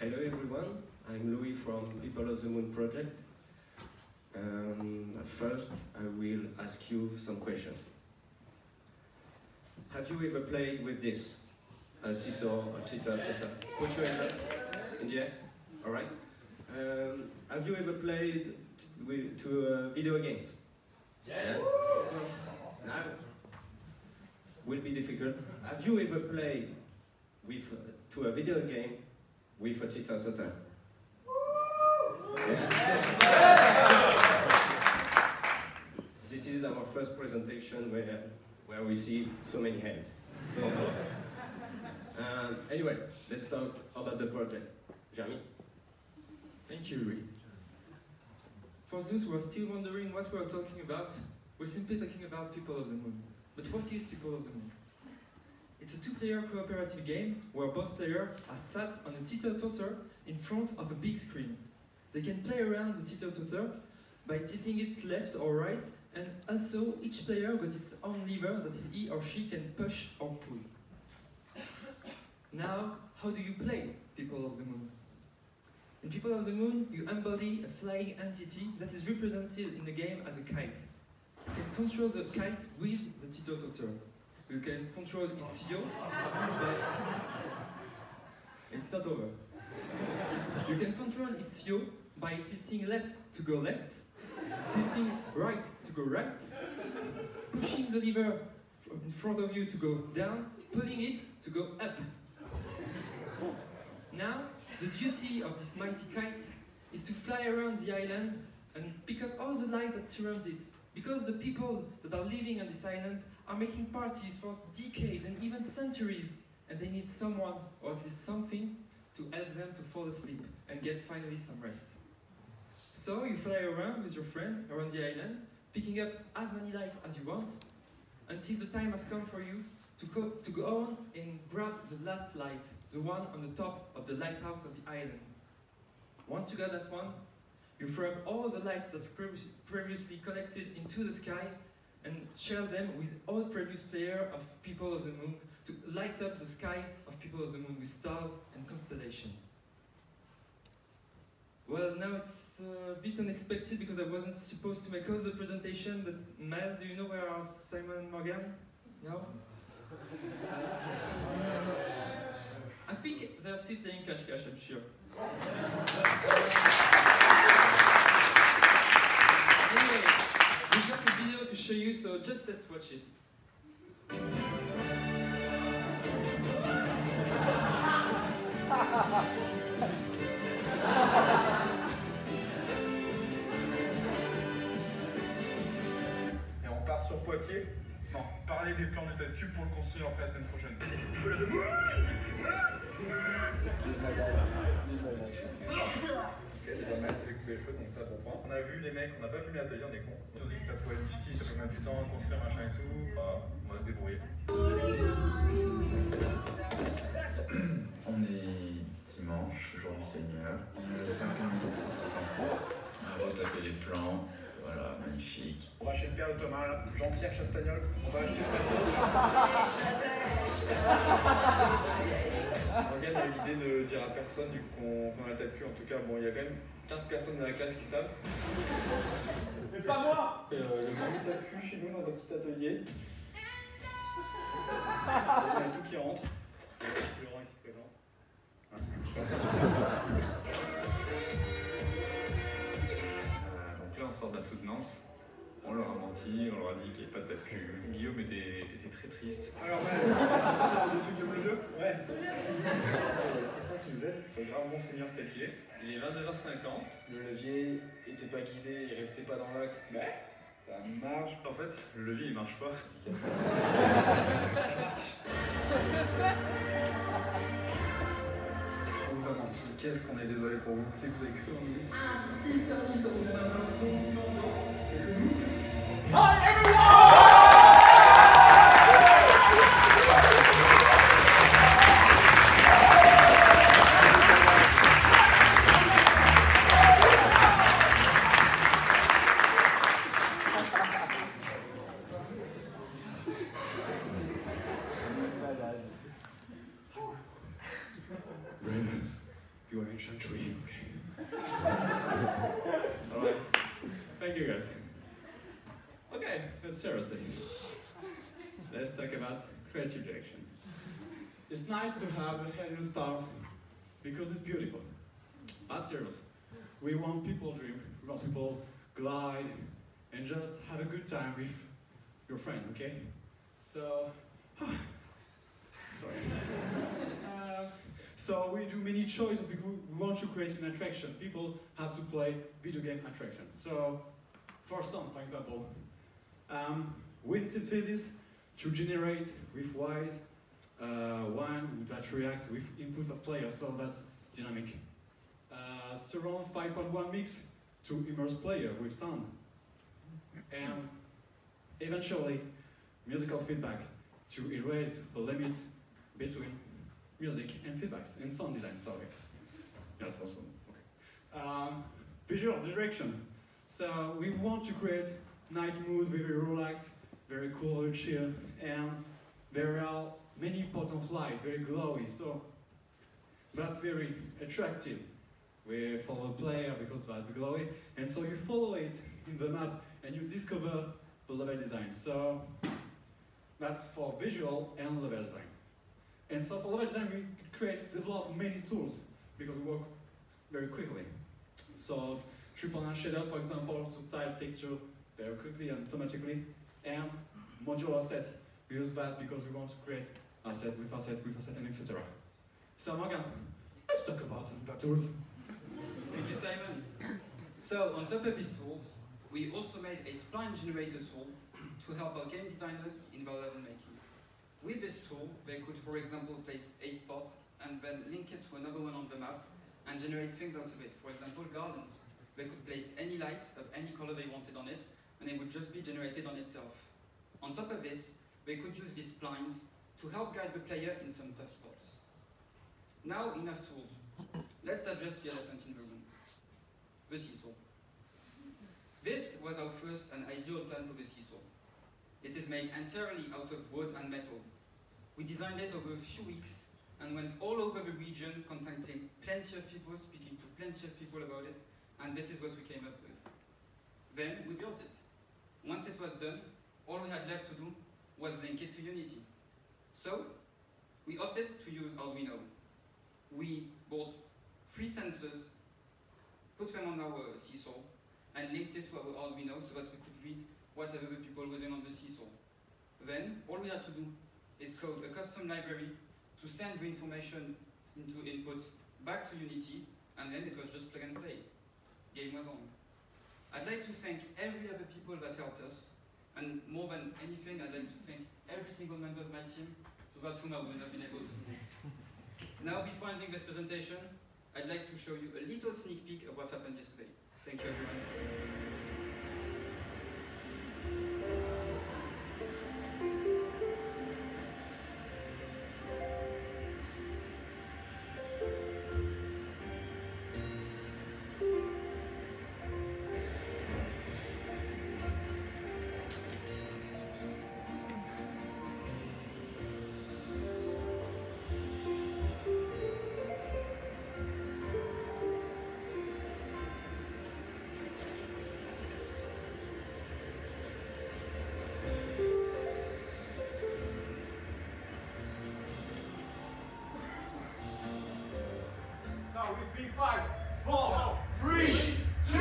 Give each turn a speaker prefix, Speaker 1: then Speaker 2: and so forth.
Speaker 1: Hello everyone, I'm Louis from People of the Moon project. First, I will ask you some questions. Have you ever played with this? A seesaw, a cheetah, etc. Put your hand up in the air. Alright. Have you ever played to video games? Yes. Now, will be difficult. Have you ever played to a video game with a cheetah totem? This is our first presentation where we see so many hands. Anyway, let's talk about the project. Jeremy?
Speaker 2: Thank you, Louis. For those who are still wondering what we are talking about, we're simply talking about People of the Moon. But what is People of the Moon? It's a two-player cooperative game where both players are sat on a teeter-totter in front of a big screen. They can play around the teeter-totter by tilting it left or right, and also each player got its own lever that he or she can push or pull. Now, how do you play People of the Moon? In People of the Moon, you embody a flying entity that is represented in the game as a kite. You can control the kite with the teeter-totter. You can control its yaw. It's not over. You can control its yaw by tilting left to go left, tilting right to go right, pushing the lever in front of you to go down, pulling it to go up. Now, the duty of this mighty kite is to fly around the island and pick up all the lights that surround it, because the people that are living on this island are making parties for decades and even centuries, and they need someone, or at least something, to help them to fall asleep and get finally some rest. So you fly around with your friend around the island, picking up as many lights as you want, until the time has come for you to go on and grab the last light, the one on the top of the lighthouse of the island. Once you got that one, you throw up all the lights that you previously collected into the sky and share them with all previous players of People of the Moon to light up the sky of People of the Moon with stars and constellations. Well, now it's a bit unexpected because I wasn't supposed to make all the presentation, but Mel, do you know where are Simon and Morgan? No? I think they're still playing Cash, I'm sure. Anyway, we've got a video to show you, so just let's watch it.
Speaker 3: Et on part sur Poitiers. Non, parler des plans de tête cube pour le construire après la semaine prochaine. C'est pas mal, c'est couper les cheveux, donc ça pour point. On a vu les mecs, on n'a pas vu l'atelier, on est con. On dit que ça pourrait être difficile, ça peut mettre du temps à construire machin et tout. On va se débrouiller.
Speaker 4: On est dimanche, jour du Seigneur. On a 5 minutes pour s'attendre. On a retapé les plans. Voilà, magnifique.
Speaker 3: On va chez le père de Thomas, là, Jean-Pierre Chastagnol. On va acheter Morgane a eu l'idée de dire à personne du coup qu'on a la tête cul. En tout cas, bon, il y a quand même 15 personnes dans la classe qui savent. Mais pas moi. Le premier tête cul chez nous dans un petit atelier. Il y a tout qui rentre. Laurent ici présent.
Speaker 4: Donc là, on sort de la soutenance. On leur a menti, on leur a dit qu'il n'y avait pas de tête cul. Guillaume était très triste.
Speaker 3: Alors, monsieur de mesure. Ouais. Christian qui nous aide. Le grand monseigneur tel qu'il est. Il est 22h50. Le levier n'était pas guidé, il restait pas dans l'axe. Mais ça marche.
Speaker 4: En fait, le levier il marche pas.
Speaker 3: On vous a menti. Qu'est-ce qu'on est désolé pour vous. C'est que vous avez cru en nous.
Speaker 5: Un petit service au moment.
Speaker 3: Hi everyone!
Speaker 4: Raven, you are
Speaker 3: ancient tree, okay?
Speaker 1: Alright.
Speaker 3: Thank you guys. Okay, but seriously. Let's talk about creative direction. It's nice to have a head and start because it's beautiful. But serious. We want people dream, we want people glide and just have a good time with your friend, okay? So, sorry. So we do many choices because we want to create an attraction. People have to play video game attraction. So, for some, for example, wind synthesis to generate with wise one that reacts with input of players, so that's dynamic. Surround 5.1 mix to immerse player with sound. And eventually, musical feedback to erase the limit between music and feedbacks, and sound design, sorry. Yes, also, okay. Visual direction. So we want to create night mood, very relaxed, very cool, very chill, and there are many pots of light, very glowy, so that's very attractive for the player because that's glowy, and so you follow it in the map and you discover the level design. So that's for visual and level design. And so for level design, we develop many tools because we work very quickly. So triple line shader, for example, to type texture very quickly and automatically, and modular set. We use that because we want to create asset with asset with asset, and etc. So Morgan, let's talk about the tools.
Speaker 6: Thank you, Simon. So on top of these tools, we also made a spline generator tool to help our game designers in their level making. With this tool, they could, for example, place a spot and then link it to another one on the map and generate things out of it. For example, gardens. They could place any light of any color they wanted on it, and it would just be generated on itself. On top of this, they could use these splines to help guide the player in some tough spots. Now, enough tools. Let's address the elephant in the room. The seesaw. This was our first and ideal plan for the seesaw. It is made entirely out of wood and metal. We designed it over a few weeks and went all over the region, contacting plenty of people, speaking to plenty of people about it, and this is what we came up with. Then we built it. Once it was done, all we had left to do was link it to Unity. So, we opted to use Arduino. We bought 3 sensors, put them on our seesaw, and linked it to our Arduino so that we could read whatever the people were doing on the seesaw. Then, all we had to do is code a custom library to send the information into inputs back to Unity, and then it was just plug and play. Game was on. I'd like to thank every other people that helped us, and more than anything, I'd like to thank every single member of my team, without whom I wouldn't have been able to do this. Now, before ending this presentation, I'd like to show you a little sneak peek of what happened yesterday. Thank you, everyone.
Speaker 3: So with 5, 4, 3, 2,